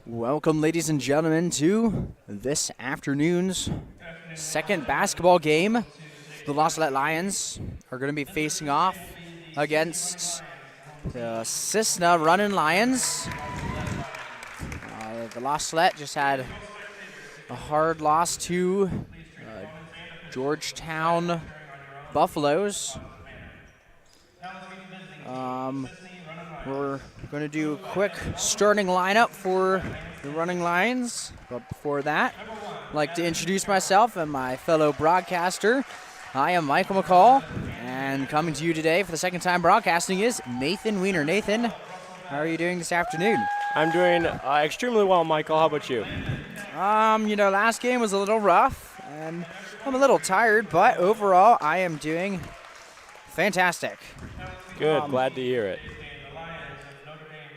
Welcome, ladies and gentlemen, to this afternoon's second basketball game. The Salette Lions are going to be facing off against the Cisne Runnin Lions. The Salette just had a hard loss to Georgetown Buffaloes. We're going to do a quick starting lineup for the Running Lions. But before that, I'd like to introduce myself and my fellow broadcaster. I am Michael McCall, and coming to you today for the second time broadcasting is Nathan Weiner. Nathan, how are you doing this afternoon? I'm doing extremely well, Michael. How about you? Last game was a little rough, and I'm a little tired, but overall, I am doing fantastic. Good, glad to hear it.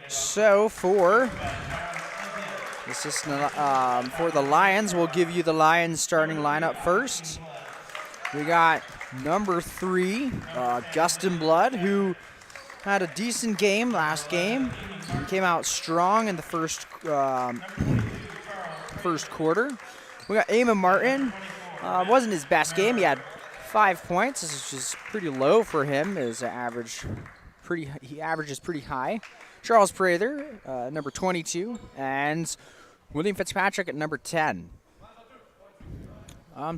So for the Lions, we'll give you the Lions starting lineup first. We got number 3, Gustin Blood, who had a decent game last game. He came out strong in the first quarter. We got Eamon Martin. Wasn't his best game. He had 5 points. This is pretty low for him. He averages pretty high. Charles Prather, number 22, and William Fitzpatrick at number 10.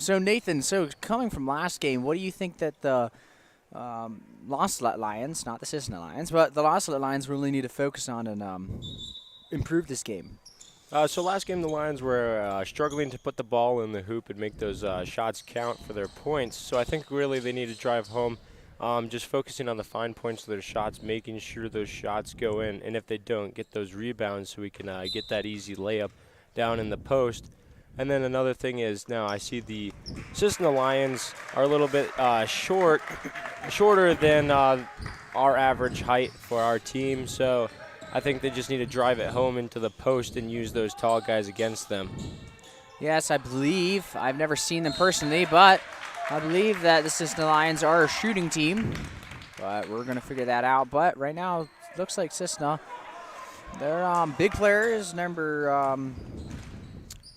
So Nathan, coming from last game, what do you think that the Salette Lions, not the Cisne Lions, but the Salette Lions really need to focus on and improve this game? So last game the Lions were struggling to put the ball in the hoop and make those shots count for their points. So I think really they need to drive home. Just focusing on the fine points of their shots, making sure those shots go in, and if they don't, get those rebounds so we can get that easy layup down in the post. And then another thing is now I see the Cisne Lions are a little bit shorter than our average height for our team, so I think they just need to drive it home into the post and use those tall guys against them. Yes, I believe. I've never seen them personally, but I believe that the Cisne Lions are a shooting team, but we're going to figure that out. But right now, it looks like Cisne, their big player is number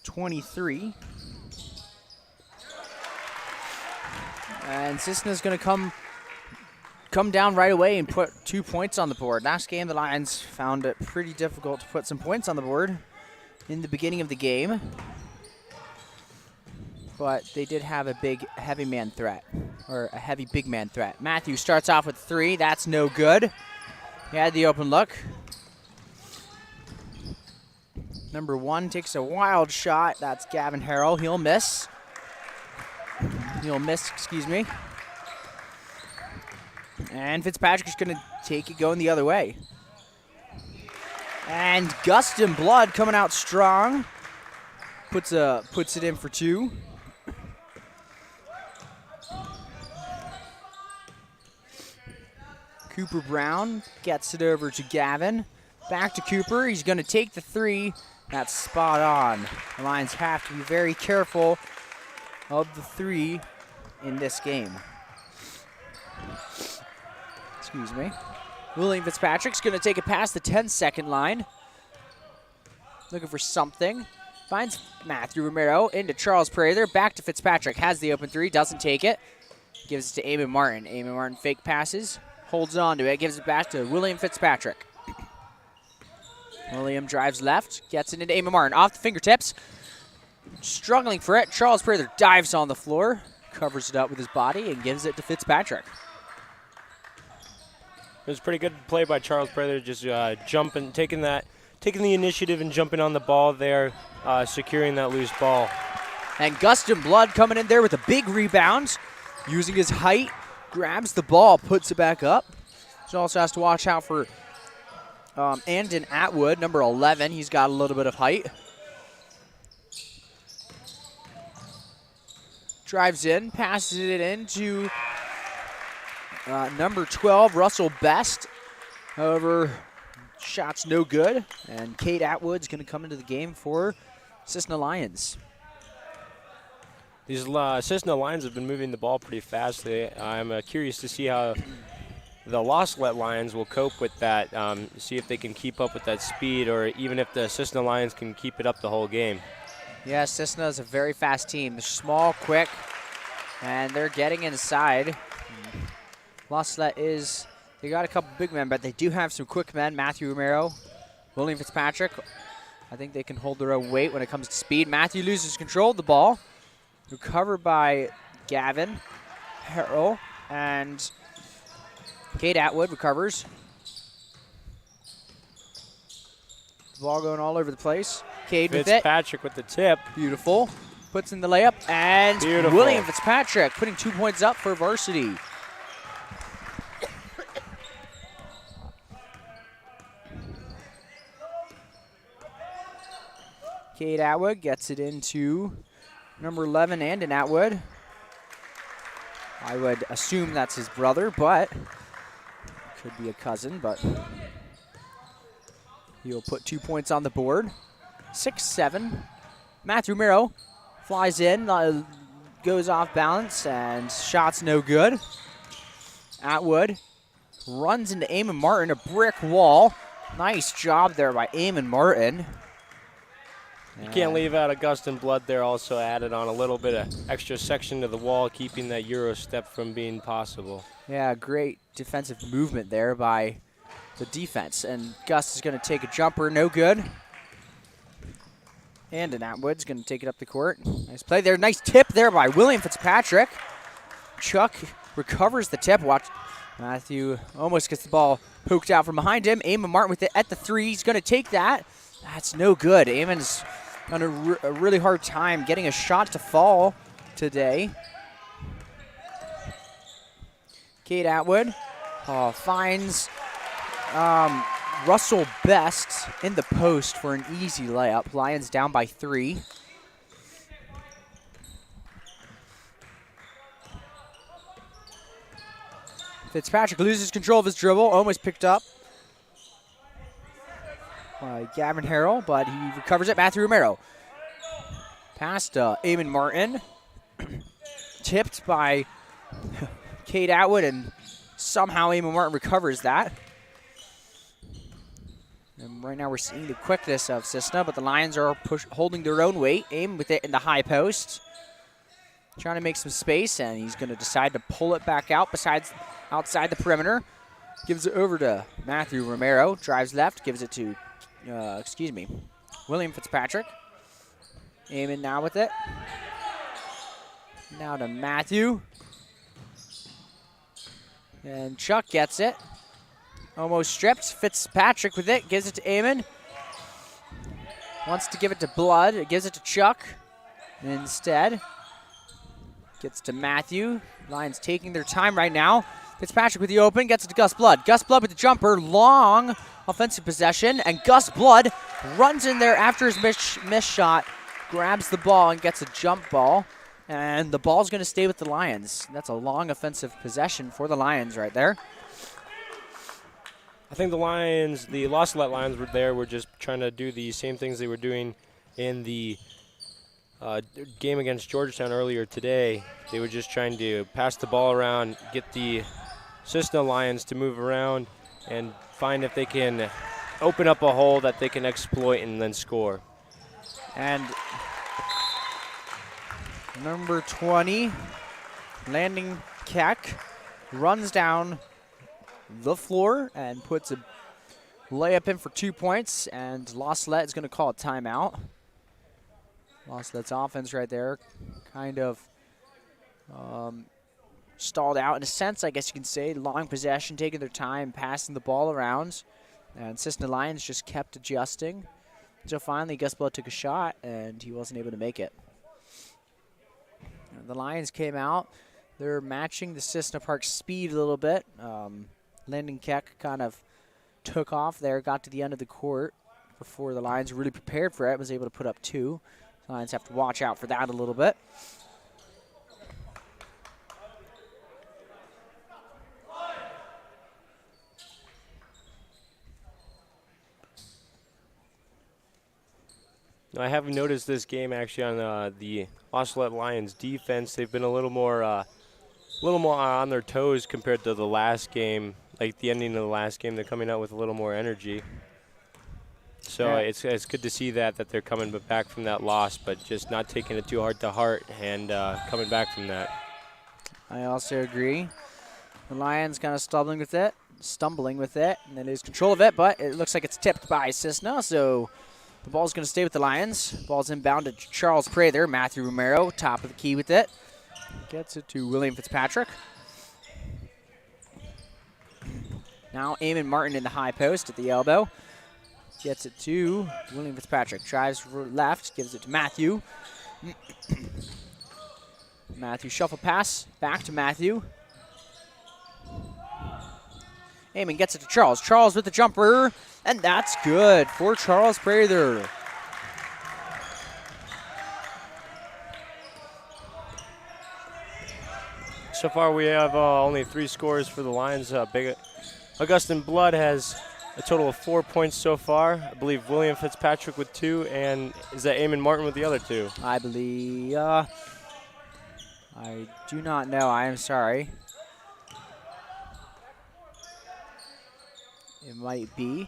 23. And Cisne is going to come down right away and put 2 points on the board. Last game, the Lions found it pretty difficult to put some points on the board in the beginning of the game. But they did have a big, heavy man threat, or a heavy big man threat. Matthew starts off with 3. That's no good. He had the open look. Number 1 takes a wild shot. That's Gavin Harrell. He'll miss. And Fitzpatrick's going to take it going the other way. And Gustin Blood coming out strong. Puts it in for 2. Cooper Brown gets it over to Gavin. Back to Cooper. He's going to take the 3. That's spot on. The Lions have to be very careful of the 3 in this game. Excuse me. William Fitzpatrick's going to take it past the 10-second line. Looking for something. Finds Matthew Romero into Charles Prather. Back to Fitzpatrick. Has the open 3. Doesn't take it. Gives it to Eamon Martin. Eamon Martin fake passes. Holds on to it. Gives it back to William Fitzpatrick. William drives left. Gets it into Eamon Martin. Off the fingertips. Struggling for it. Charles Prather dives on the floor. Covers it up with his body and gives it to Fitzpatrick. It was a pretty good play by Charles Prather, just jumping, taking the initiative and jumping on the ball there, securing that loose ball. And Gustin Blood coming in there with a big rebound, using his height, grabs the ball, puts it back up. He also has to watch out for Andon Atwood, number 11. He's got a little bit of height. Drives in, passes it into number 12, Russell Best. However, shot's no good. And Kate Atwood's going to come into the game for Cisne Lions. These Cisne Lions have been moving the ball pretty fast. I'm curious to see how the Salette Lions will cope with that, see if they can keep up with that speed, or even if the Cisne Lions can keep it up the whole game. Yeah, Cisne is a very fast team. They're small, quick, and they're getting inside. Salette they got a couple big men, but they do have some quick men. Matthew Romero, William Fitzpatrick. I think they can hold their own weight when it comes to speed. Matthew loses control of the ball. Recovered by Gavin Harrell, and Cade Atwood recovers. The ball going all over the place. Cade with it. Fitzpatrick with the tip. Beautiful. Puts in the layup, and Beautiful. William Fitzpatrick putting 2 points up for Varsity. Cade Atwood gets it into number 11, Andon Atwood. I would assume that's his brother, but could be a cousin, but he'll put 2 points on the board. 6-7. Matthew Romero flies in, goes off balance, and shot's no good. Atwood runs into Eamon Martin, a brick wall. Nice job there by Eamon Martin. You can't leave out Augustin Blood there, also added on a little bit of extra section to the wall, keeping that Euro step from being possible. Yeah, great defensive movement there by the defense. And Gus is going to take a jumper, no good. And Atwood's going to take it up the court. Nice play there. Nice tip there by William Fitzpatrick. Chuck recovers the tip. Watch, Matthew almost gets the ball poked out from behind him. Eamon Martin with it at the three. He's going to take that. That's no good. Eamon's on a really hard time getting a shot to fall today. Cade Atwood finds Russell Best in the post for an easy layup. Lions down by 3. Fitzpatrick loses control of his dribble, almost picked up by Gavin Harrell, but he recovers it. Matthew Romero. Past Eamon Martin. Tipped by Cade Atwood, and somehow Eamon Martin recovers that. And right now we're seeing the quickness of Cisne, but the Lions are holding their own weight. Aim with it in the high post. Trying to make some space, and he's going to decide to pull it back out outside the perimeter. Gives it over to Matthew Romero. Drives left, gives it to William Fitzpatrick. Eamon now with it. Now to Matthew. And Chuck gets it. Almost stripped. Fitzpatrick with it. Gives it to Eamon. Wants to give it to Blood. It gives it to Chuck. Instead, gets to Matthew. Lions taking their time right now. Fitzpatrick with the open. Gets it to Gus Blood. Gus Blood with the jumper. Long offensive possession. And Gus Blood runs in there after his missed shot. Grabs the ball and gets a jump ball. And the ball's going to stay with the Lions. That's a long offensive possession for the Lions right there. I think the Salette Lions were just trying to do the same things they were doing in the game against Georgetown earlier today. They were just trying to pass the ball around, get the Cisne Lions to move around, and find if they can open up a hole that they can exploit and then score. And number 20, Landon Keck, runs down the floor and puts a layup in for 2 points, and Salette is going to call a timeout. Salette's offense right there kind of stalled out in a sense, I guess you can say. Long possession, taking their time, passing the ball around, and Cisne Lions just kept adjusting. So finally, Gus Blood took a shot, and he wasn't able to make it. The Lions came out. They're matching the Cisne Park speed a little bit. Landon Keck kind of took off there, got to the end of the court before the Lions really prepared for it, was able to put up 2. The Lions have to watch out for that a little bit. I have noticed this game actually on the Salette Lions defense. They've been a little more on their toes compared to the last game. like the ending of the last game, they're coming out with a little more energy. So Yeah. it's good to see that they're coming back from that loss, but just not taking it too hard to heart and coming back from that. I also agree. The Lions kind of stumbling with it, and they lose control of it, but it looks like it's tipped by Cisne, so the ball's going to stay with the Lions. Ball's inbound to Charles Prather. Matthew Romero, top of the key with it. Gets it to William Fitzpatrick. Now Eamon Martin in the high post at the elbow. Gets it to William Fitzpatrick. Drives left, gives it to Matthew. Matthew shuffle pass, back to Matthew. Eamon gets it to Charles. Charles with the jumper, and that's good for Charles Prather. So far we have only 3 scores for the Lions. Augustine Blood has a total of 4 points so far. I believe William Fitzpatrick with 2, and is that Eamon Martin with the other 2? I believe, I do not know. I am sorry. It might be.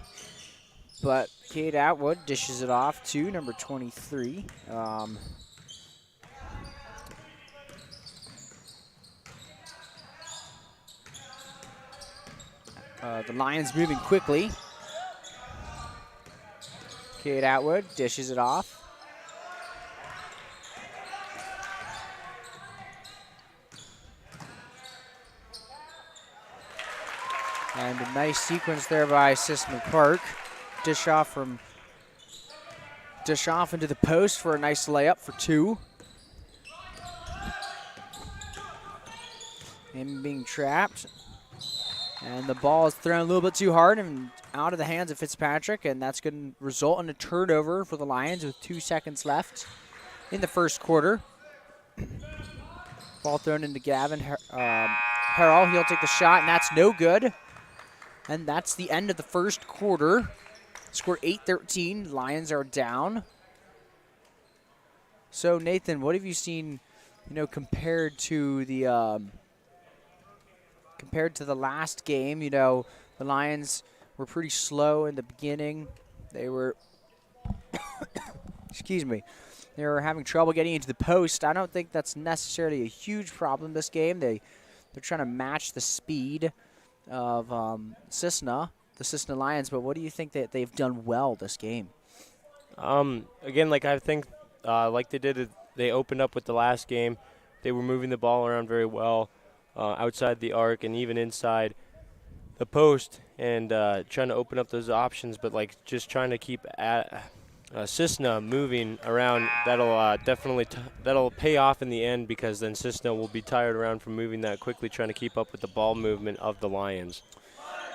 But Cade Atwood dishes it off to number 23. The Lions moving quickly. Cade Atwood dishes it off. And a nice sequence there by Cisne Park. Dish off into the post for a nice layup for 2. Him being trapped. And the ball is thrown a little bit too hard and out of the hands of Fitzpatrick, and that's going to result in a turnover for the Lions with 2 seconds left in the first quarter. Ball thrown into Gavin Harrell. He'll take the shot, and that's no good. And that's the end of the first quarter. Score 8-13. Lions are down. So, Nathan, what have you seen, compared to the last game? The Lions were pretty slow in the beginning. They were, excuse me, they were having trouble getting into the post. I don't think that's necessarily a huge problem this game. They're trying to match the speed of Cisne, the Cisne Lions, but what do you think that they've done well this game? Again, I think like they opened up with the last game. They were moving the ball around very well outside the arc and even inside the post, and trying to open up those options, but just trying to keep Cisne moving around. That'll definitely that'll pay off in the end, because then Cisne will be tired around from moving that quickly, trying to keep up with the ball movement of the Lions.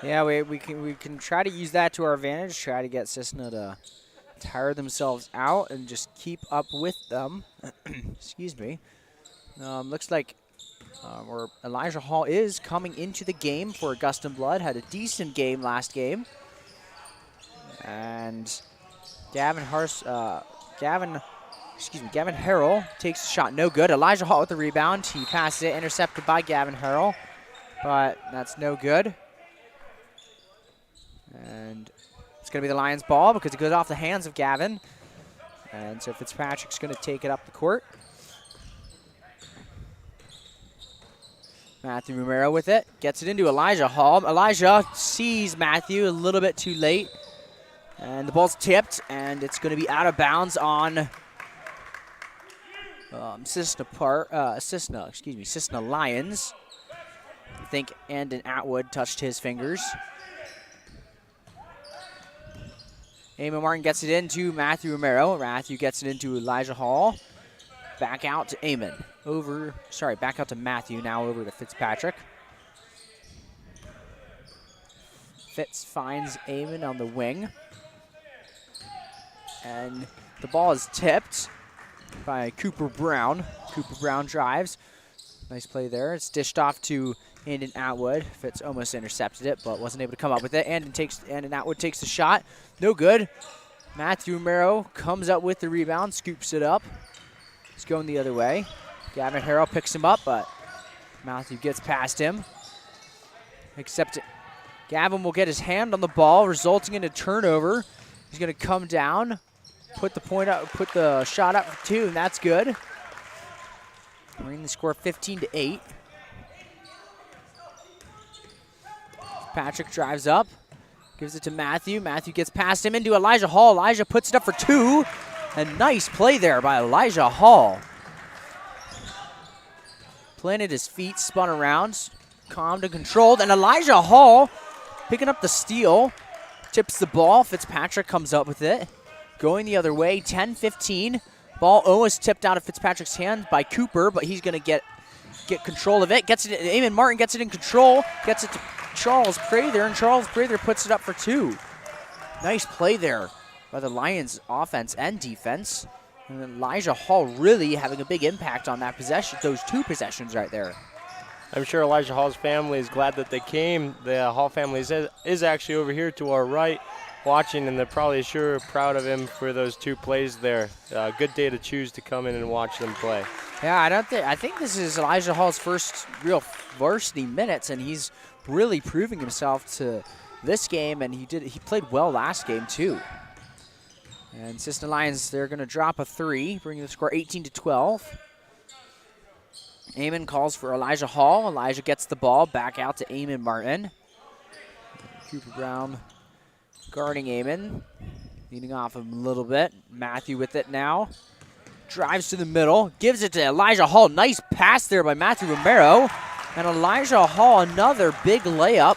Yeah, we can try to use that to our advantage. Try to get Cisne to tire themselves out and just keep up with them. Excuse me. Looks like or Elijah Hall is coming into the game for Augustine Blood. Had a decent game last game. And Gavin Harrell takes the shot. No good. Elijah Hall with the rebound. He passes it, intercepted by Gavin Harrell. But that's no good. And it's going to be the Lions' ball because it goes off the hands of Gavin. And so Fitzpatrick's going to take it up the court. Matthew Romero with it. Gets it into Elijah Hall. Elijah sees Matthew a little bit too late. And the ball's tipped, and it's going to be out of bounds on Cisne Lions. I think Andon Atwood touched his fingers. Eamon Martin gets it into Matthew Romero. Matthew gets it into Elijah Hall. Back out to Eamon. Back out to Matthew, now over to Fitzpatrick. Fitz finds Eamon on the wing. And the ball is tipped by Cooper Brown. Cooper Brown drives. Nice play there. It's dished off to Andon Atwood. Fitz almost intercepted it, but wasn't able to come up with it. Andon Atwood takes the shot. No good. Matthew Romero comes up with the rebound, scoops it up. It's going the other way. Gavin Harrell picks him up, but Matthew gets past him. Except Gavin will get his hand on the ball, resulting in a turnover. He's going to come down, put the shot up for 2, and that's good. Bringing the score 15-8. Patrick drives up, gives it to Matthew. Matthew gets past him into Elijah Hall. Elijah puts it up for 2. A nice play there by Elijah Hall. Planted his feet, spun around, calmed and controlled, and Elijah Hall picking up the steal, tips the ball. Fitzpatrick comes up with it. Going the other way, 10-15. Ball almost tipped out of Fitzpatrick's hand by Cooper, but he's going to get control of it. Gets it, Eamon Martin gets it in control, gets it to Charles Prather, and Charles Prather puts it up for 2. Nice play there by the Lions offense and defense. And Elijah Hall really having a big impact on that possession, those 2 possessions right there. I'm sure Elijah Hall's family is glad that they came. The Hall family is actually over here to our right watching, and they're probably sure proud of him for those 2 plays there. Good day to choose to come in and watch them play. Yeah, I think this is Elijah Hall's first real varsity minutes, and he's really proving himself to this game, and he played well last game too. And Cisne Lions, they're going to drop a 3, bringing the score 18-12. Eamon calls for Elijah Hall. Elijah gets the ball back out to Eamon Martin. Cooper Brown guarding Eamon, leading off him a little bit. Matthew with it now. Drives to the middle, gives it to Elijah Hall. Nice pass there by Matthew Romero. And Elijah Hall, another big layup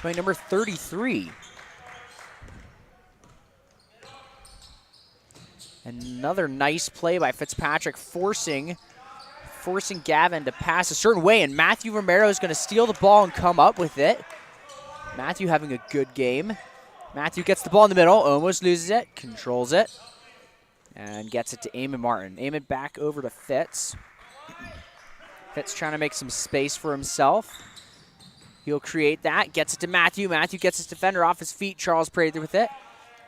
by number 33. Another nice play by Fitzpatrick, forcing Gavin to pass a certain way, and Matthew Romero is going to steal the ball and come up with it. Matthew having a good game. Matthew gets the ball in the middle, almost loses it, controls it, and gets it to Eamon Martin. Eamon back over to Fitz. Fitz trying to make some space for himself. He'll create that, gets it to Matthew. Matthew gets his defender off his feet. Charles Prather with it.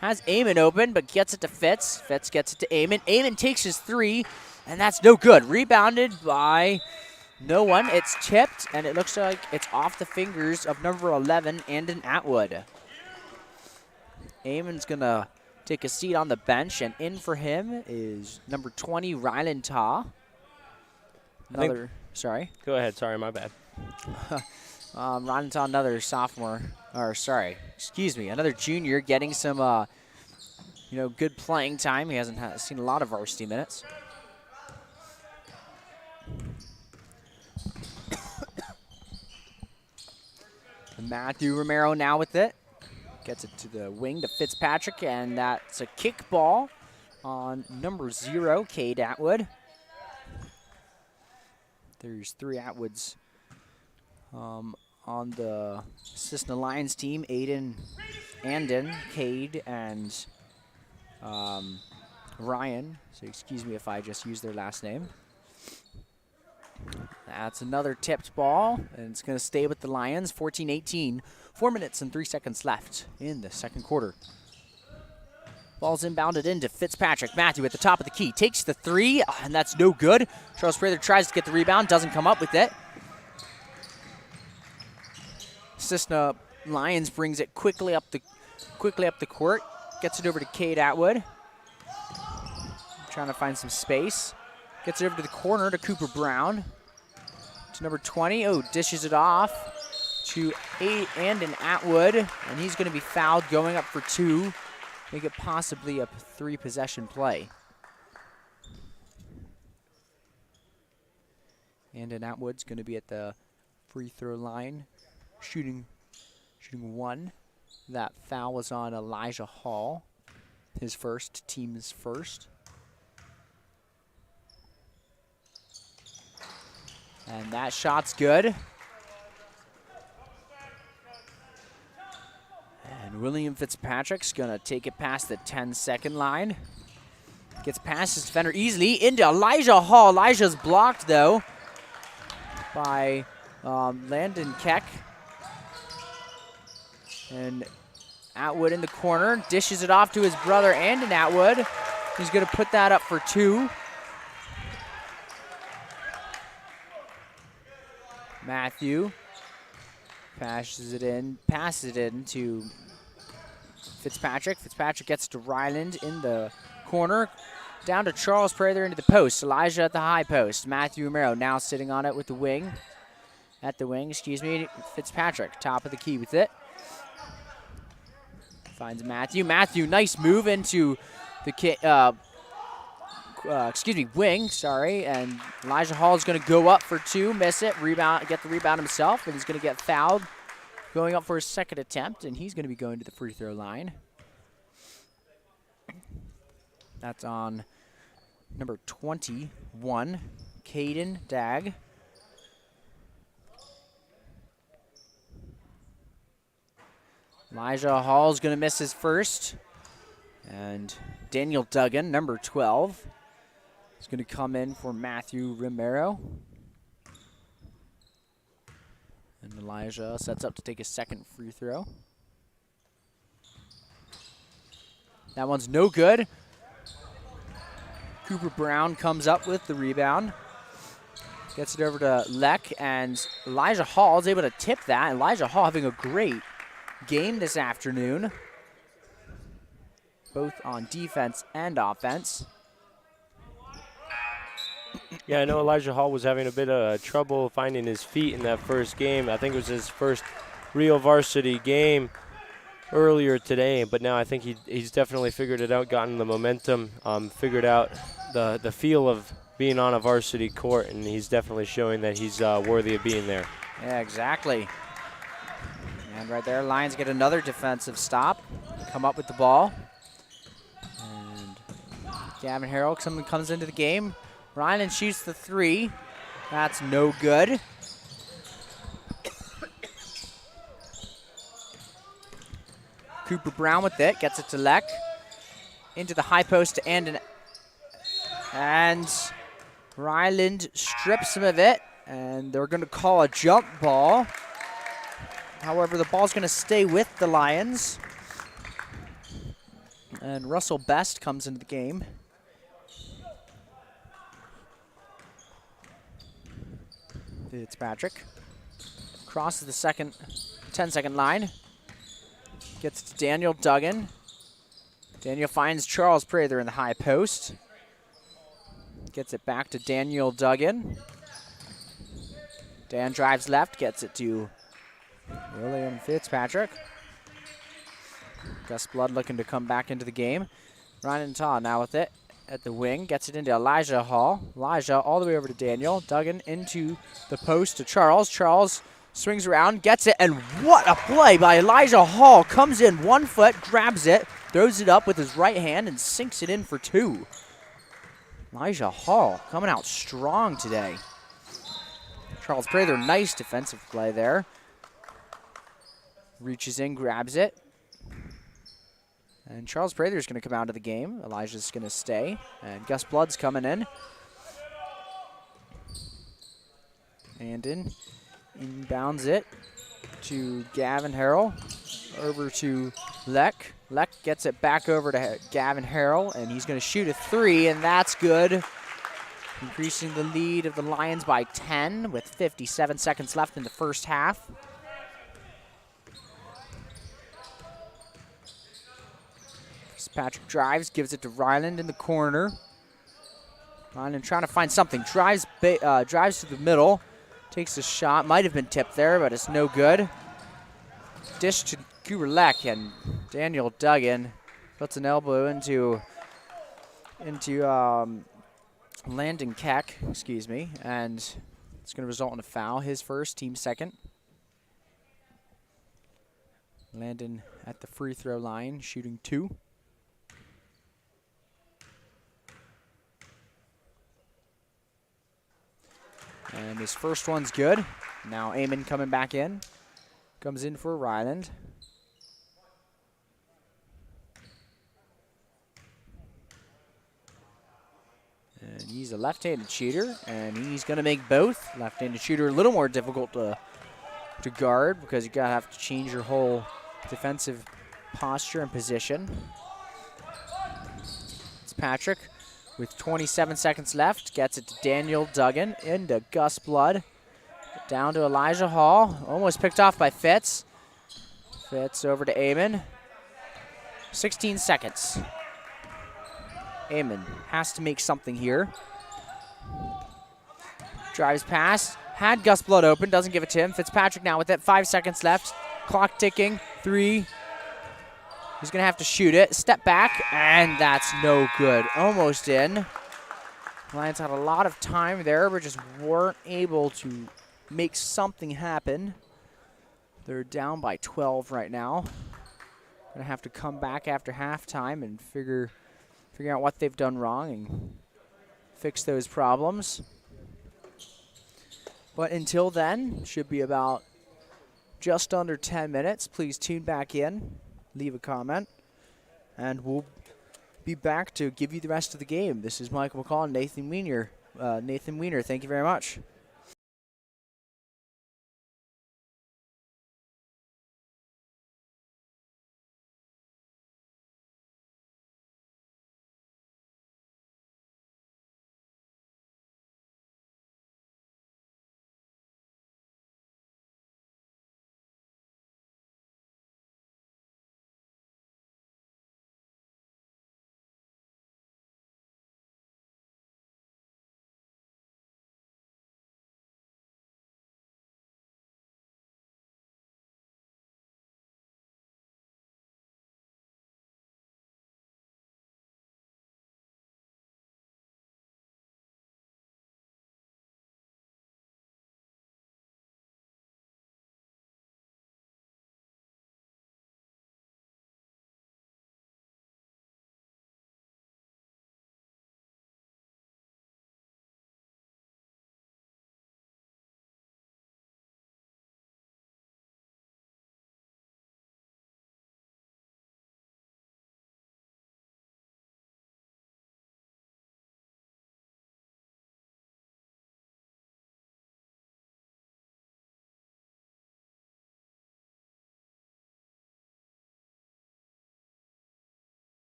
Has Eamon open, but gets it to Fitz. Fitz gets it to Eamon. Eamon takes his 3, and that's no good. Rebounded by no one. It's tipped, and it looks like it's off the fingers of number 11, Andon Atwood. Eamon's going to take a seat on the bench, and in for him is number 20, Rylan Ta. Sorry. Go ahead. Sorry, my bad. Rylan Ta, another sophomore. Another junior getting some, good playing time. He hasn't seen a lot of varsity minutes. Matthew Romero now with it. Gets it to the wing to Fitzpatrick, and that's a kick ball on number 0, Cade Atwood. There's 3 Atwoods on the Cisne Lions team: Aiden, Andon, Cade, and Ryan. So excuse me if I just use their last name. That's another tipped ball, and it's going to stay with the Lions. 14-18, 4 minutes and 3 seconds left in the second quarter. Ball's inbounded into Fitzpatrick. Matthew at the top of the key takes the 3, and that's no good. Charles Prather tries to get the rebound, doesn't come up with it. Cisne Lions brings it quickly up the court, gets it over to Cade Atwood. Trying to find some space. Gets it over to the corner to Cooper Brown. To number 20. Oh, dishes it off to Andon Atwood. And he's going to be fouled going up for 2. Make it possibly a 3-possession play. Andon Atwood's going to be at the free throw line, shooting 1. That foul was on Elijah Hall, his first, team's first. And that shot's good. And William Fitzpatrick's gonna take it past the 10-second line. Gets past his defender easily into Elijah Hall. Elijah's blocked though by Landon Keck. And Atwood in the corner, dishes it off to his brother Andon Atwood. He's gonna put that up for 2. Matthew passes it in to Fitzpatrick. Fitzpatrick gets to Ryland in the corner. Down to Charles Prather into the post. Elijah at the high post. Matthew Romero now sitting on it with the wing. At the wing, excuse me. Fitzpatrick, top of the key with it. Finds Matthew. Matthew, nice move into the wing, sorry. And Elijah Hall is going to go up for two, miss it, rebound, get the rebound himself, but he's going to get fouled. Going up for his second attempt, and he's going to be going to the free throw line. That's on number 21, Caden Dagg. Elijah Hall's going to miss his first. And Daniel Duggan, number 12, is going to come in for Matthew Romero. And Elijah sets up to take a second free throw. That one's no good. Cooper Brown comes up with the rebound. Gets it over to Leck, and Elijah Hall is able to tip that. Elijah Hall having a great game this afternoon, both on defense and offense. Yeah, I know Elijah Hall was having a bit of trouble finding his feet in that first game. I think it was his first real varsity game earlier today, but now I think he's definitely figured it out, gotten the momentum, figured out the feel of being on a varsity court, and he's definitely showing that he's worthy of being there. Yeah, exactly. And right there, Lions get another defensive stop, come up with the ball. And Gavin Harrell comes into the game. Ryan shoots the three. That's no good. Cooper Brown with it, gets it to Leck. Into the high post to Andon. And Ryland strips some of it, and they're going to call a jump ball. However, the ball's going to stay with the Lions. And Russell Best comes into the game. Fitzpatrick crosses the 10-second line. Gets to Daniel Duggan. Daniel finds Charles Prather in the high post. Gets it back to Daniel Duggan. Dan drives left, gets it to William Fitzpatrick. Gus Blood looking to come back into the game. Ryan Todd now with it at the wing. Gets it into Elijah Hall. Elijah all the way over to Daniel. Duggan into the post to Charles. Charles swings around, gets it, and what a play by Elijah Hall. Comes in 1 foot, grabs it, throws it up with his right hand, and sinks it in for two. Elijah Hall coming out strong today. Charles Prather, nice defensive play there. Reaches in, grabs it. And Charles Prather is going to come out of the game. Elijah's going to stay. And Gus Blood's coming in. And inbounds it to Gavin Harrell. Over to Leck. Leck gets it back over to Gavin Harrell, and he's going to shoot a three, and that's good. Increasing the lead of the Lions by 10 with 57 seconds left in the first half. Patrick drives, gives it to Ryland in the corner. Ryland trying to find something. Drives to the middle. Takes a shot. Might have been tipped there, but it's no good. Dish to Cooper Leck, and Daniel Duggan puts an elbow into Landon Keck, excuse me, and it's going to result in a foul. His first, team second. Landon at the free throw line, shooting two. And his first one's good. Now Eamon coming back in. Comes in for Ryland. And he's a left-handed shooter, and he's going to make both. Left-handed shooter a little more difficult to guard because you got to have to change your whole defensive posture and position. It's Patrick with 27 seconds left. Gets it to Daniel Duggan into Gus Blood. Down to Elijah Hall. Almost picked off by Fitz. Fitz over to Eamon. 16 seconds. Eamon has to make something here. Drives past. Had Gus Blood open. Doesn't give it to him. Fitzpatrick now with it. 5 seconds left. Clock ticking. 3. He's going to have to shoot it. Step back. And that's no good. Almost in. Lions had a lot of time there, but just weren't able to make something happen. They're down by 12 right now. Gonna have to come back after halftime and figure out what they've done wrong and fix those problems. But until then, should be about just under 10 minutes. Please tune back in, leave a comment, and we'll be back to give you the rest of the game. This is Michael McCall and Nathan Wiener. Thank you very much.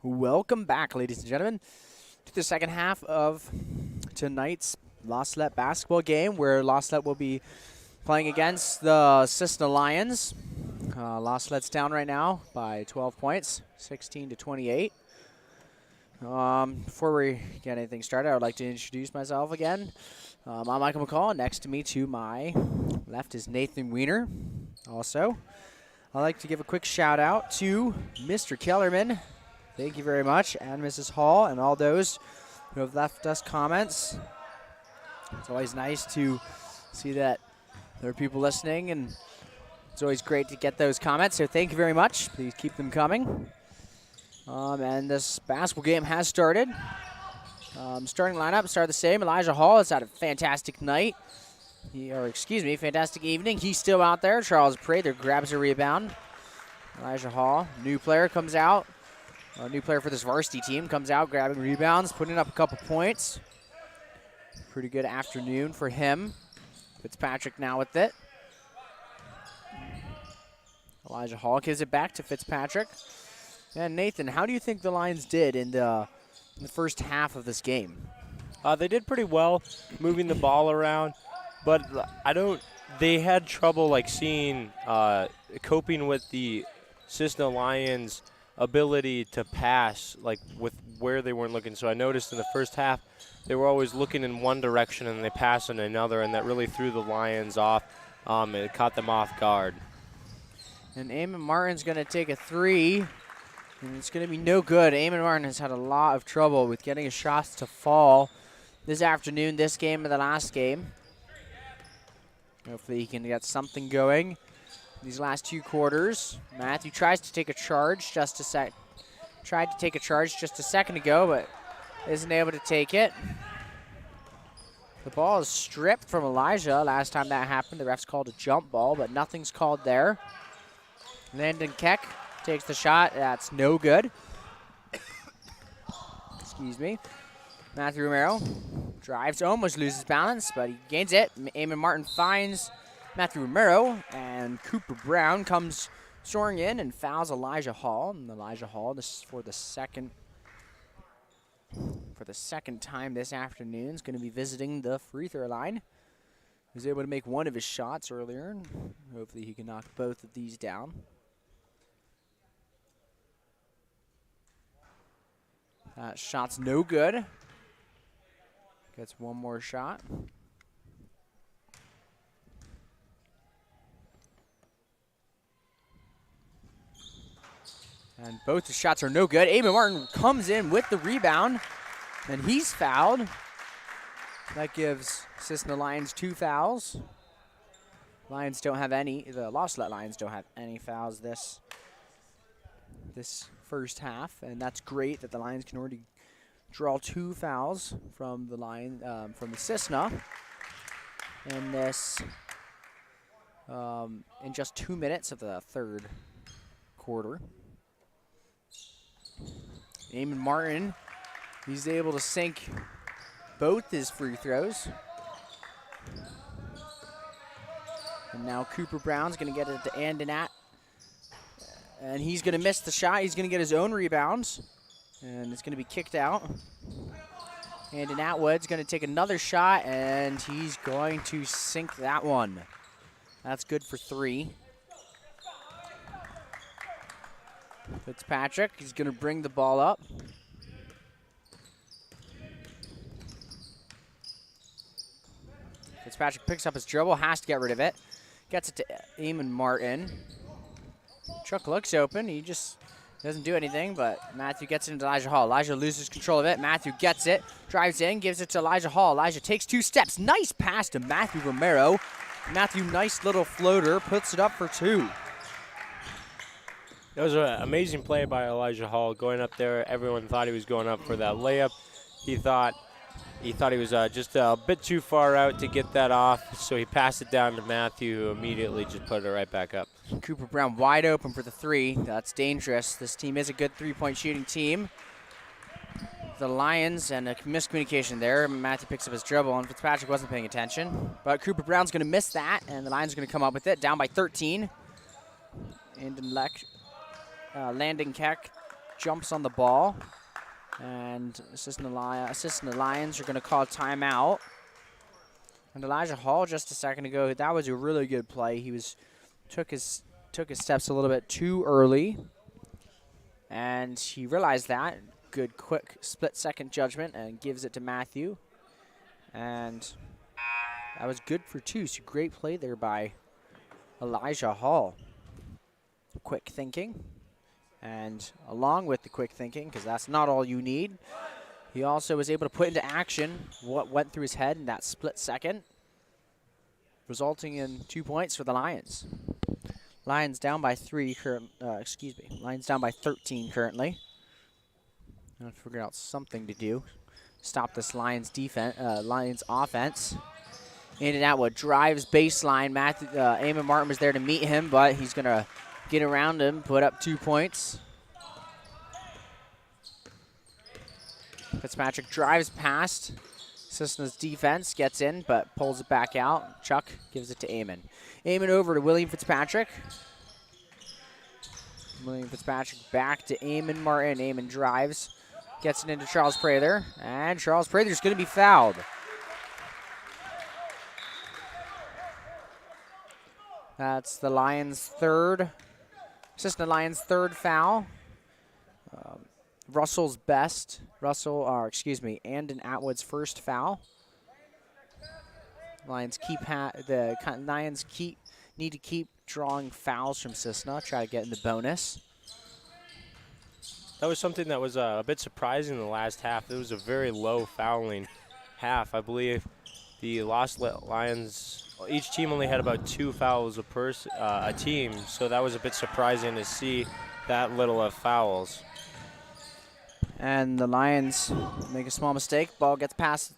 Welcome back, ladies and gentlemen, to the second half of tonight's Salette basketball game, where Salette will be playing against the Cisne Lions. Salette's down right now by 12 points, 16-28. Before we get anything started, I would like to introduce myself again. I'm Michael McCall. Next to me, to my left, is Nathan Weiner. Also, I'd like to give a quick shout out to Mr. Kellerman. Thank you very much, and Mrs. Hall, and all those who have left us comments. It's always nice to see that there are people listening, and it's always great to get those comments, so thank you very much. Please keep them coming. And this basketball game has started. Starting lineup started the same. Elijah Hall has had a fantastic night. Fantastic evening. He's still out there. Charles Prather grabs a rebound. Elijah Hall, new player, comes out. A new player for this varsity team comes out, grabbing rebounds, putting up a couple points. Pretty good afternoon for him. Fitzpatrick now with it. Elijah Hall gives it back to Fitzpatrick. And Nathan, how do you think the Lions did in the first half of this game? They did pretty well moving the ball around, but they had trouble coping with the Cisne Lions' ability to pass, with where they weren't looking. So I noticed in the first half they were always looking in one direction and they passed in another, and that really threw the Lions off. It caught them off guard. And Eamon Martin's going to take a three, and it's going to be no good. Eamon Martin has had a lot of trouble with getting his shots to fall this afternoon, this game, and the last game. Hopefully he can get something going these last two quarters. Matthew tries to take a charge tried to take a charge just a second ago, but isn't able to take it. The ball is stripped from Elijah. Last time that happened, the refs called a jump ball, but nothing's called there. Landon Keck takes the shot. That's no good. Excuse me. Matthew Romero drives, almost loses balance, but he gains it. Eamon Martin finds Matthew Romero, and Cooper Brown comes soaring in and fouls Elijah Hall. And Elijah Hall, this is for the second time this afternoon, is going to be visiting the free throw line. He was able to make one of his shots earlier, and hopefully he can knock both of these down. That shot's no good. Gets one more shot. And both the shots are no good. Eamon Martin comes in with the rebound, and he's fouled. That gives Cisne Lions 2 fouls. Lions don't have any. The Salette Lions don't have any fouls this first half, and that's great that the Lions can already draw 2 fouls from the from the Cisne in this in just 2 minutes of the third quarter. Eamon Martin, he's able to sink both his free throws. And now Cooper Brown's going to get it to Andon Att. And he's going to miss the shot. He's going to get his own rebounds. And it's going to be kicked out. Andon Atwood's going to take another shot, and he's going to sink that one. That's good for 3. Fitzpatrick, he's going to bring the ball up. Fitzpatrick picks up his dribble, has to get rid of it. Gets it to Eamon Martin. Chuck looks open. He just doesn't do anything, but Matthew gets it into Elijah Hall. Elijah loses control of it. Matthew gets it, drives in, gives it to Elijah Hall. Elijah takes 2 steps. Nice pass to Matthew Romero. Matthew, nice little floater, puts it up for 2. That was an amazing play by Elijah Hall going up there. Everyone thought he was going up for that layup. He thought he was just a bit too far out to get that off, so he passed it down to Matthew, who immediately just put it right back up. Cooper Brown wide open for the 3. That's dangerous. This team is a good 3-point shooting team. The Lions, and a miscommunication there. Matthew picks up his dribble, and Fitzpatrick wasn't paying attention. But Cooper Brown's going to miss that, and the Lions are going to come up with it, down by 13. And Landon Keck jumps on the ball. And Cisne Lions are going to call a timeout. And Elijah Hall just a second ago, that was a really good play. He took his steps a little bit too early. And he realized that. Good, quick, split-second judgment and gives it to Matthew. And that was good for 2. So great play there by Elijah Hall. Quick thinking. And along with the quick thinking, because that's not all you need, he also was able to put into action what went through his head in that split second, resulting in 2 points for the Lions. Lions down by 3, Lions down by 13 currently. I'll figure out something to do. Stop this Lions defense, Lions offense. In and out, what drives baseline. Eamon Martin was there to meet him, but he's going to get around him, put up 2 points. Fitzpatrick drives past Cisne's defense, gets in, but pulls it back out. Chuck gives it to Eamon. Eamon over to William Fitzpatrick. William Fitzpatrick back to Eamon Martin. Eamon drives, gets it into Charles Prather, and Charles Prather's going to be fouled. That's the Lions' third, Cisne Lions' third foul. Russell's best, Andon Atwood's first foul. Lions need to keep drawing fouls from Cisne, try to get in the bonus. That was something that was a bit surprising in the last half. It was a very low fouling half. I believe the Lost Lions, each team only had about 2 fouls a team, so that was a bit surprising to see that little of fouls. And the Lions make a small mistake. Ball gets passed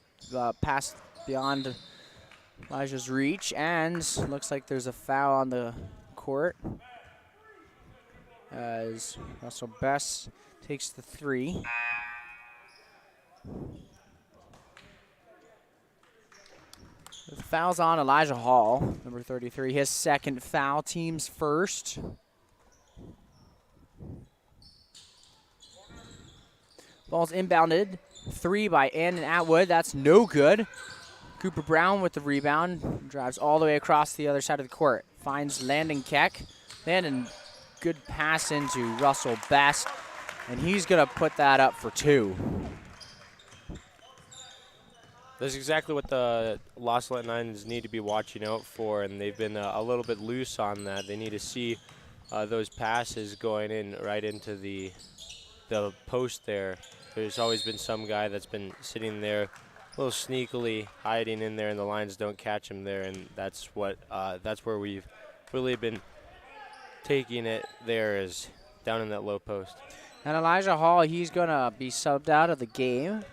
beyond Elijah's reach, and looks like there's a foul on the court as Russell Best takes the 3. The foul's on Elijah Hall, number 33. His second foul, team's first. Ball's inbounded. 3 by Andon Atwood. That's no good. Cooper Brown with the rebound. Drives all the way across the other side of the court. Finds Landon Keck. Landon, good pass into Russell Best. And he's going to put that up for 2. That's exactly what the Lost Lions need to be watching out for, and they've been a little bit loose on that. They need to see those passes going in right into the post there. There's always been some guy that's been sitting there a little sneakily hiding in there, and the Lions don't catch him there, and that's where we've really been taking it there, is down in that low post. And Elijah Hall, he's going to be subbed out of the game.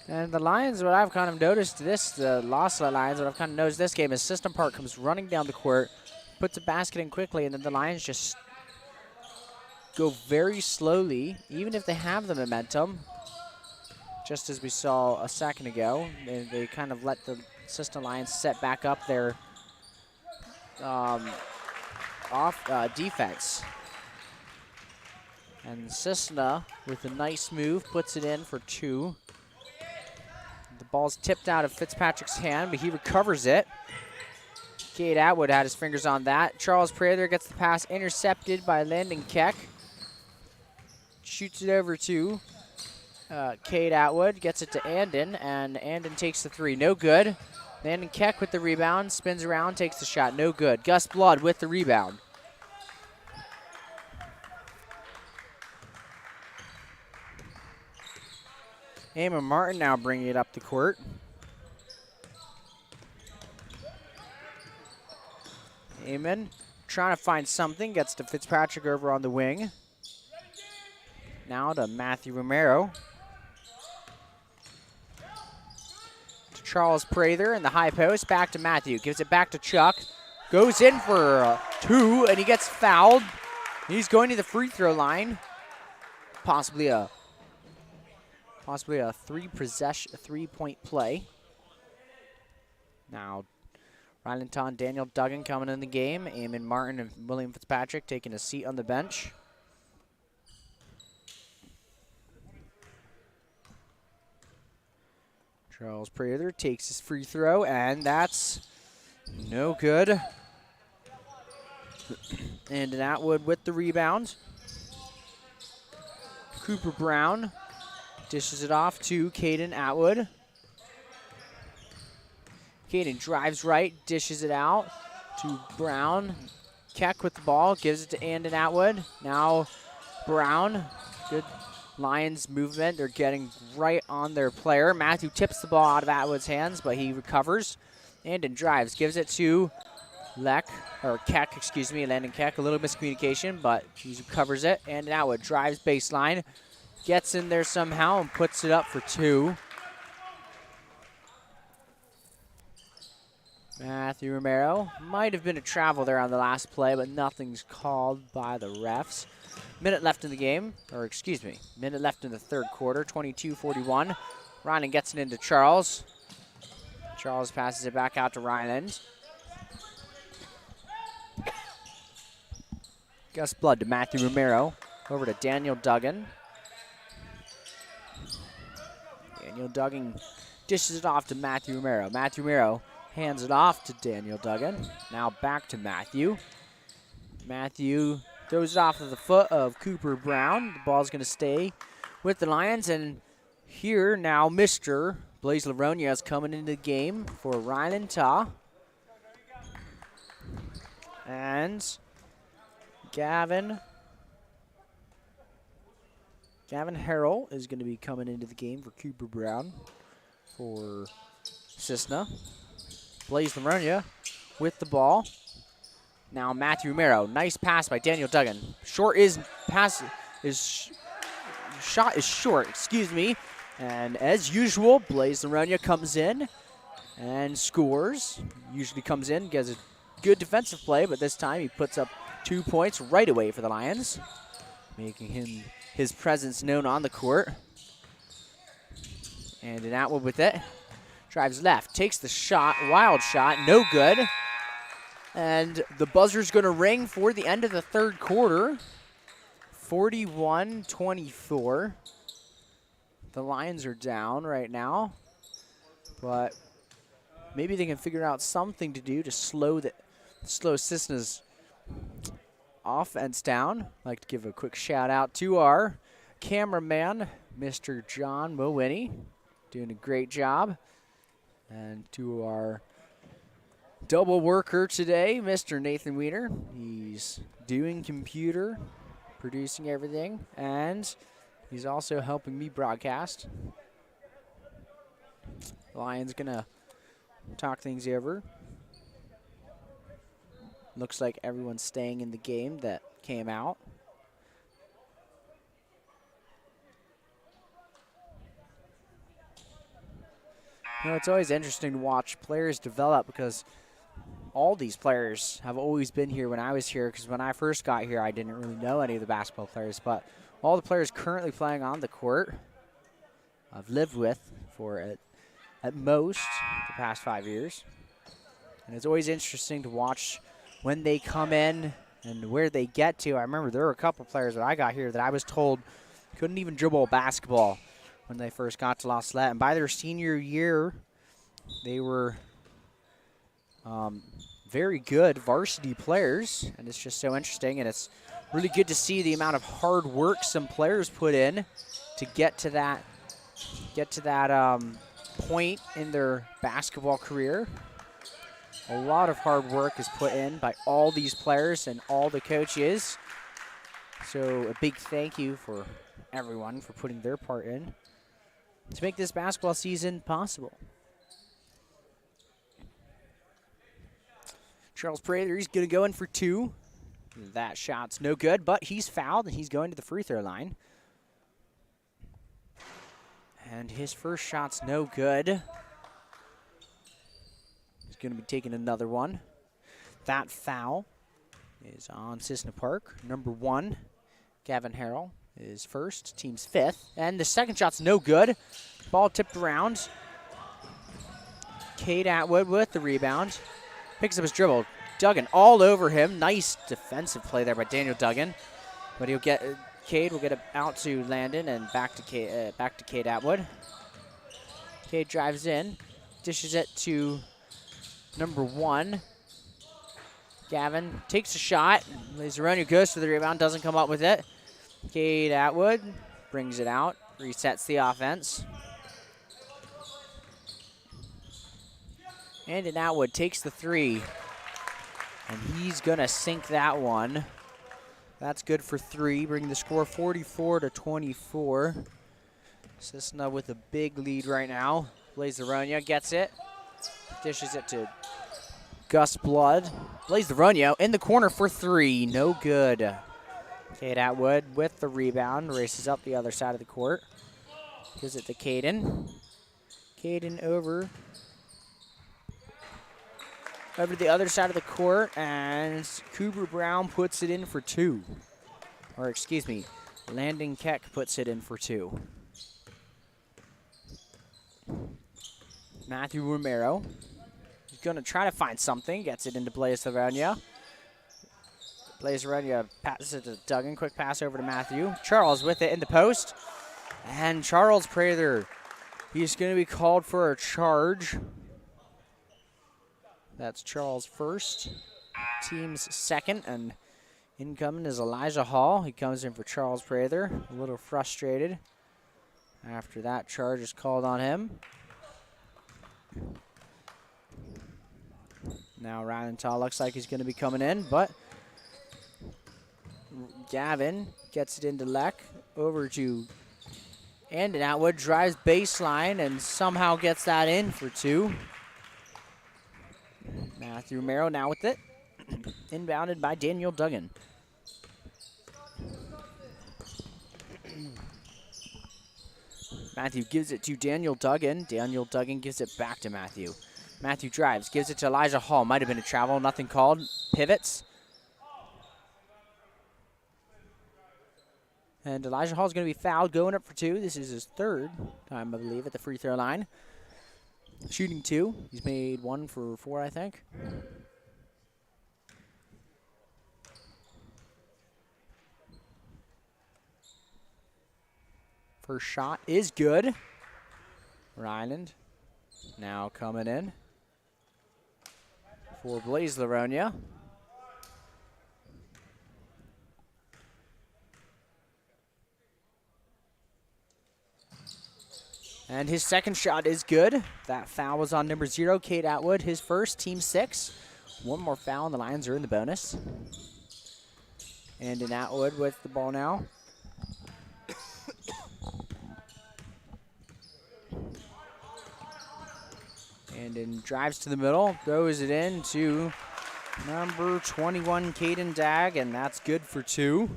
And the Lions, what I've kind of noticed the Lost Lions, what I've kind of noticed this game is System Park comes running down the court, puts a basket in quickly, and then the Lions just go very slowly, even if they have the momentum. Just as we saw a second ago, they kind of let the Cisne Lions set back up their defense. And Cisne, with a nice move, puts it in for 2. The ball's tipped out of Fitzpatrick's hand, but he recovers it. Cade Atwood had his fingers on that. Charles Prather gets the pass intercepted by Landon Keck. Shoots it over to Cade Atwood, gets it to Andon, and Andon takes the 3. No good. Landon Keck with the rebound, spins around, takes the shot. No good. Gus Blood with the rebound. Eamon Martin now bringing it up the court. Eamon trying to find something, gets to Fitzpatrick over on the wing. Now to Matthew Romero. To Charles Prather in the high post, back to Matthew, gives it back to Chuck. Goes in for 2, and he gets fouled. He's going to the free throw line. Possibly a 3-point play. Now, Rylanton, Daniel Duggan coming in the game. Eamon Martin and William Fitzpatrick taking a seat on the bench. Charles Prather takes his free throw, and that's no good. And Atwood with the rebound. Cooper Brown dishes it off to Caden Atwood. Caden drives right, dishes it out to Brown. Keck with the ball, gives it to Andon Atwood. Now Brown, good Lions movement. They're getting right on their player. Matthew tips the ball out of Atwood's hands, but he recovers. Andon drives, gives it to Keck, excuse me, Landon Keck. A little miscommunication, but he recovers it. Andon Atwood drives baseline, gets in there somehow and puts it up for 2. Matthew Romero. Might have been a travel there on the last play, but nothing's called by the refs. Minute left in the game, or excuse me, minute left in the third quarter, 22-41. Ryland gets it into Charles. Charles passes it back out to Ryland. Gus Blood to Matthew Romero. Over to Daniel Duggan. Daniel Duggan dishes it off to Matthew Romero. Matthew Romero hands it off to Daniel Duggan. Now back to Matthew. Matthew throws it off of the foot of Cooper Brown. The ball's going to stay with the Lions. And here now Mr. Blaze Laronia is coming into the game for Ryan Ta. And Gavin Harrell is going to be coming into the game for Cooper Brown for Cisne. Blaze Laronia with the ball. Now Matthew Romero, nice pass by Daniel Duggan. Shot is short, excuse me. And as usual, Blaze Laronia comes in and scores. Usually comes in, gets a good defensive play, but this time he puts up 2 points right away for the Lions, making his presence known on the court. And an Atwood with it. Drives left, takes the shot, wild shot, no good. And the buzzer's going to ring for the end of the third quarter. 41-24. The Lions are down right now, but maybe they can figure out something to do to slow Cisne's offense down. I'd like to give a quick shout out to our cameraman, Mr. John Mowiney, doing a great job. And to our double worker today, Mr. Nathan Weiner. He's doing computer, producing everything, and he's also helping me broadcast. Lions gonna talk things over. Looks like everyone's staying in the game that came out. You know, it's always interesting to watch players develop because all these players have always been here when I was here, because when I first got here, I didn't really know any of the basketball players, but all the players currently playing on the court I've lived with for at most the past 5 years. And it's always interesting to watch when they come in and where they get to. I remember there were a couple players when I got here that I was told couldn't even dribble a basketball when they first got to La Salette. And by their senior year, they were very good varsity players. And it's just so interesting. And it's really good to see the amount of hard work some players put in to get to that point in their basketball career. A lot of hard work is put in by all these players and all the coaches. So a big thank you for everyone for putting their part in to make this basketball season possible. Charles Prather, he's going to go in for 2. That shot's no good, but he's fouled, and he's going to the free throw line. And his first shot's no good. He's going to be taking another one. That foul is on Cisne Park. Number 1, Gavin Harrell is first, team's 5th. And the second shot's no good. Ball tipped around. Cade Atwood with the rebound. Picks up his dribble. Duggan all over him. Nice defensive play there by Daniel Duggan. But he'll get Cade will get it out to Landon and back to Cade Atwood. Cade drives in, dishes it to number 1. Gavin takes a shot. Laser Runnin goes for the rebound, doesn't come up with it. Cade Atwood brings it out, resets the offense. And Atwood takes the 3. And he's going to sink that one. That's good for 3, bringing the score 44-24. Cisne with a big lead right now. Laser Runnin gets it, dishes it to Gus Blood. Laser Runnin in the corner for 3, no good. Cade Atwood with the rebound, races up the other side of the court. Gives it to Caden. Caden over to the other side of the court, and Cooper Brown puts it in for 2. Or excuse me, Landon Keck puts it in for 2. Matthew Romero is going to try to find something, gets it into Blaise Lavergne. Blaise Lavergne passes it to Duggan, quick pass over to Matthew. Charles with it in the post, and Charles Prather, he's going to be called for a charge. That's Charles' first, team's second, and incoming is Elijah Hall. He comes in for Charles Prather, a little frustrated after that charge is called on him. Now Ryan Tall looks like he's going to be coming in, but Gavin gets it into Leck, over to Andon Atwood, drives baseline, and somehow gets that in for 2. Matthew Romero now with it. Inbounded by Daniel Duggan. Matthew gives it to Daniel Duggan. Daniel Duggan gives it back to Matthew. Matthew drives, gives it to Elijah Hall. Might have been a travel, nothing called. Pivots. And Elijah Hall is going to be fouled, going up for 2. This is his 3rd time, I believe, at the free throw line. Shooting 2. He's made 1 for 4, I think. First shot is good. Ryland now coming in for Blaise Lavergne. And his second shot is good. That foul was on number 0, Cade Atwood, his first, team 6. 1 more foul, and the Lions are in the bonus. And Atwood with the ball now. And drives to the middle, throws it in to number 21, Caden Dagg, and that's good for 2.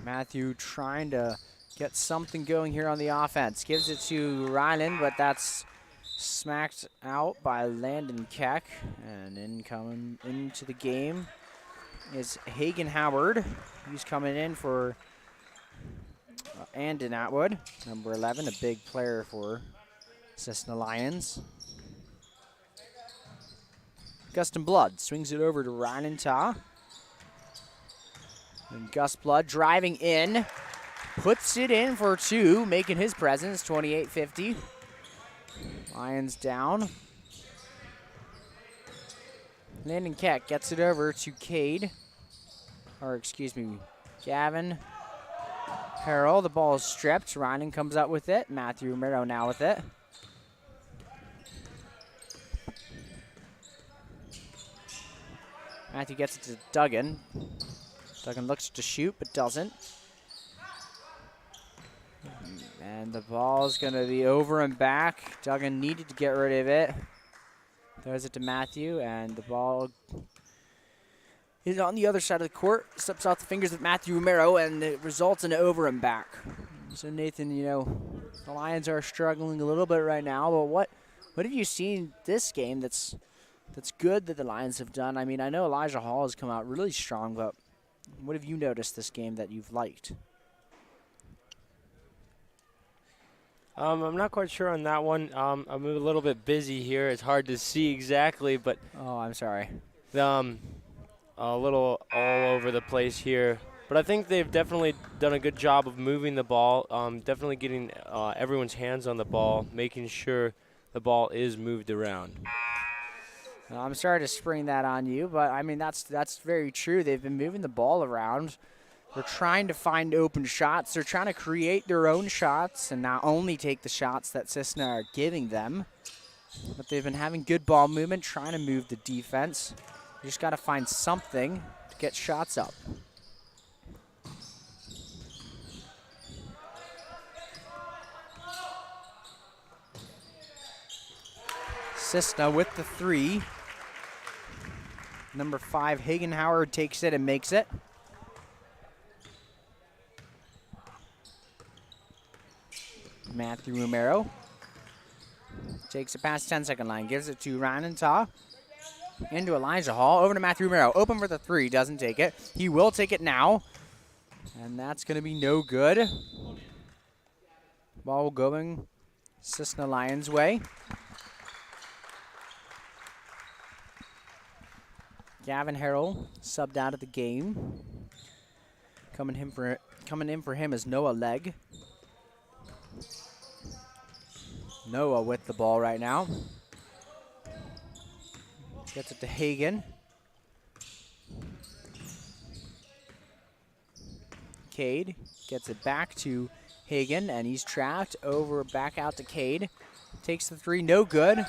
Matthew trying to get something going here on the offense. Gives it to Ryland, but that's smacked out by Landon Keck. And incoming into the game is Hagen Howard. He's coming in for Andon Atwood, number 11, a big player for Cisne Lions. Gustin Blood swings it over to Ryan Ta. And Gus Blood driving in, puts it in for 2, making his presence, 28-50. Lions down. Landon Keck gets it over to Cade, or excuse me, Gavin Harrell. The ball is stripped. Ryan comes out with it. Matthew Romero now with it. Matthew gets it to Duggan. Duggan looks to shoot, but doesn't. And the ball is going to be over and back. Duggan needed to get rid of it. Throws it to Matthew, and the ball is on the other side of the court. Slips off the fingers of Matthew Romero, and it results in an over and back. So, Nathan, you know, the Lions are struggling a little bit right now, but what have you seen this game that's good that the Lions have done? I mean, I know Elijah Hall has come out really strong, but what have you noticed this game that you've liked? I'm not quite sure on that one. I'm a little bit busy here. It's hard to see exactly, but oh, I'm sorry. A little all over the place here. But I think they've definitely done a good job of moving the ball, definitely getting everyone's hands on the ball, making sure the ball is moved around. I'm sorry to spring that on you, but I mean that's very true. They've been moving the ball around. They're trying to find open shots. They're trying to create their own shots and not only take the shots that Cisne are giving them, but they've been having good ball movement, trying to move the defense. You just got to find something to get shots up. Cisne with the 3. Number 5, Hagenhauer takes it and makes it. Matthew Romero takes it past 10-second line, gives it to Ryan Ta. Into Elijah Hall, over to Matthew Romero. Open for the 3, doesn't take it. He will take it now, and that's going to be no good. Ball going Cisne Lions' way. Gavin Harrell subbed out of the game. Coming in for him is Noah Legg. Noah with the ball right now. Gets it to Hagen. Cade gets it back to Hagen, and he's trapped over back out to Cade. Takes the 3, no good.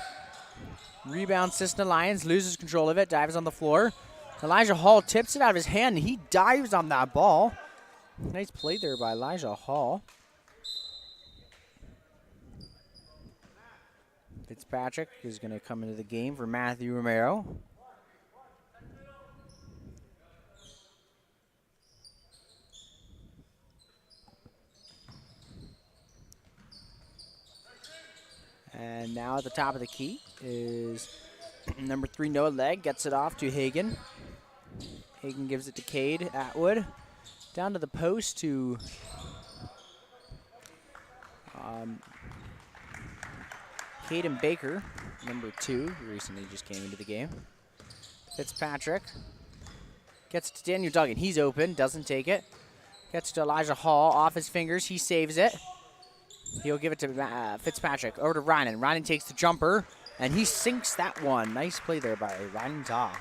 Rebound, Cisne Lions, loses control of it, dives on the floor. Elijah Hall tips it out of his hand, and he dives on that ball. Nice play there by Elijah Hall. Fitzpatrick is going to come into the game for Matthew Romero. And now at the top of the key is number 3, Noah Legg. Gets it off to Hagen. Hagen gives it to Cade Atwood. Down to the post to Caden Baker, number 2, who recently just came into the game. Fitzpatrick gets it to Daniel Duggan. He's open, doesn't take it. Gets to Elijah Hall, off his fingers. He saves it. He'll give it to Fitzpatrick. Over to Ryan. Ryan takes the jumper, and he sinks that one. Nice play there by Ryan Ta.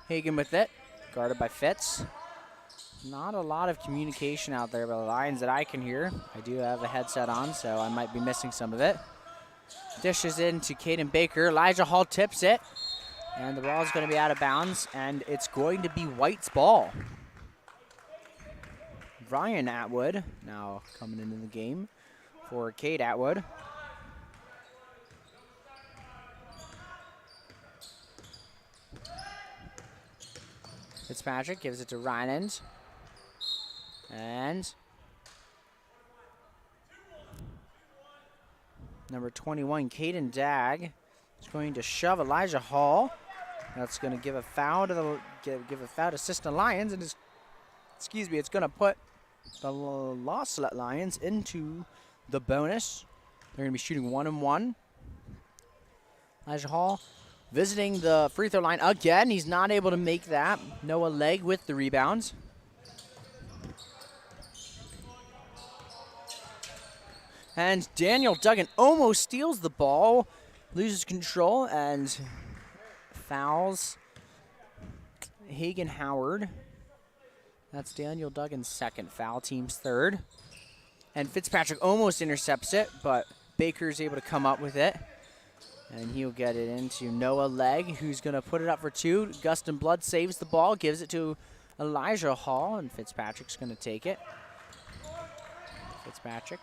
Hagen with it, guarded by Fitz. Not a lot of communication out there by the Lions that I can hear. I do have a headset on, so I might be missing some of it. Dishes in to Caden Baker. Elijah Hall tips it, and the ball is going to be out of bounds, and it's going to be White's ball. Ryan Atwood now coming into the game for Cade Atwood. Fitzpatrick gives it to Rynand. And number 21, Caden Dagg, is going to shove Elijah Hall. That's going to give a foul to the Cisne Lions, and it's going to put the Salette Lions into the bonus. They're going to be shooting 1-and-1. Elijah Hall visiting the free throw line again. He's not able to make that. Noah Legg with the rebounds. And Daniel Duggan almost steals the ball, loses control, and fouls Hagen Howard. That's Daniel Duggan's second foul, team's third. And Fitzpatrick almost intercepts it, but Baker's able to come up with it. And he'll get it into Noah Legg, who's going to put it up for 2. Gustin Blood saves the ball, gives it to Elijah Hall, and Fitzpatrick's going to take it. Fitzpatrick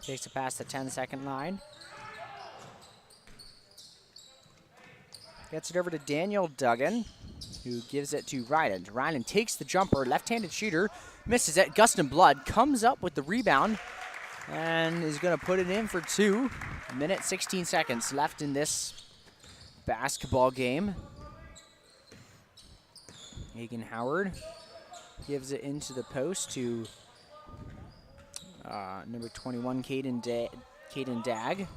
takes it past the 10-second line. Gets it over to Daniel Duggan, who gives it to Ryland. Ryland takes the jumper, left-handed shooter, misses it. Gustin Blood comes up with the rebound and is going to put it in for 2. Minute 16 seconds left in this basketball game. Hagen Howard gives it into the post to number 21, Caden Dagg.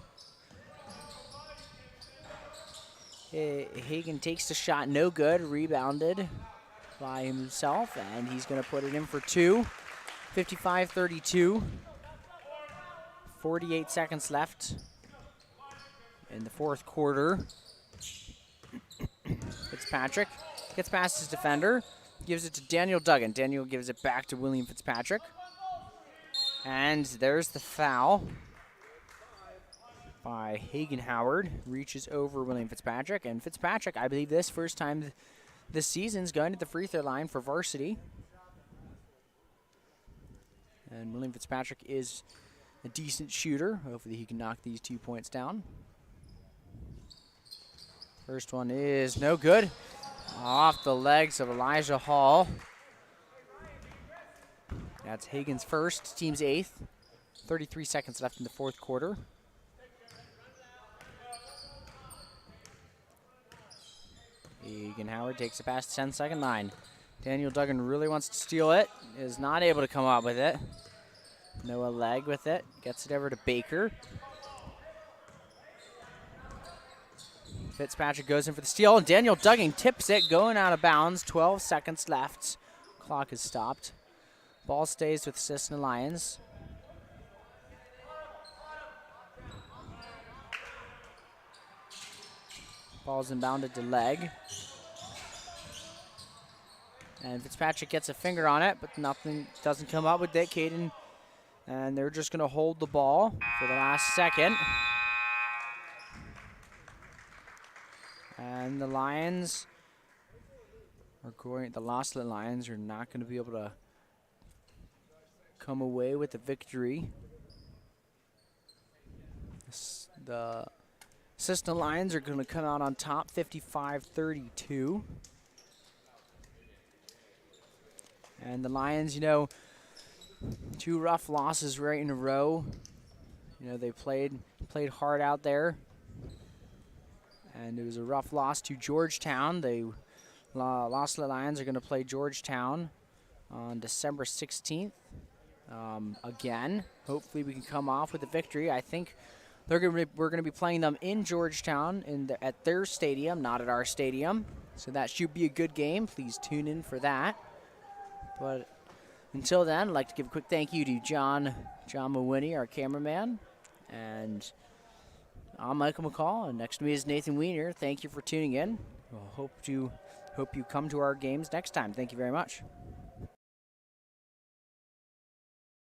Hagen takes the shot, no good, rebounded by himself, and he's going to put it in for two. 55-32. 48 seconds left in the fourth quarter. Fitzpatrick gets past his defender, gives it to Daniel Duggan. Daniel gives it back to William Fitzpatrick. And there's the foul by Hagen Howard. Reaches over William Fitzpatrick. And Fitzpatrick, I believe this first time this season, is going to the free throw line for varsity. And William Fitzpatrick is a decent shooter. Hopefully he can knock these 2 points down. First one is no good. Off the legs of Elijah Hall. That's Hagen's first, team's eighth. 33 seconds left in the fourth quarter. Hagen Howard takes it past the 10-second line. Daniel Duggan really wants to steal it. Is not able to come up with it. Noah Legg with it. Gets it over to Baker. Fitzpatrick goes in for the steal, and Daniel Duggan tips it, going out of bounds. 12 seconds left. Clock is stopped. Ball stays with Cisne Lions. Ball's inbounded to Legg. And Fitzpatrick gets a finger on it, but nothing doesn't come up with it. Caden, and they're just going to hold the ball for the last second. And the Lions are going, the Losslet Lions are not going to be able to come away with the victory. The Cisne Lions are going to come out on top, 55-32. And the Lions, you know, 2 rough losses right in a row. You know, they played hard out there. And it was a rough loss to Georgetown. The Losslet Lions are going to play Georgetown on December 16th. Again, hopefully we can come off with a victory. I think we're going to be playing them in Georgetown at their stadium, not at our stadium. So that should be a good game. Please tune in for that. But until then, I'd like to give a quick thank you to John Mawini, our cameraman. And I'm Michael McCall, and next to me is Nathan Wiener. Thank you for tuning in. We'll hope you come to our games next time. Thank you very much.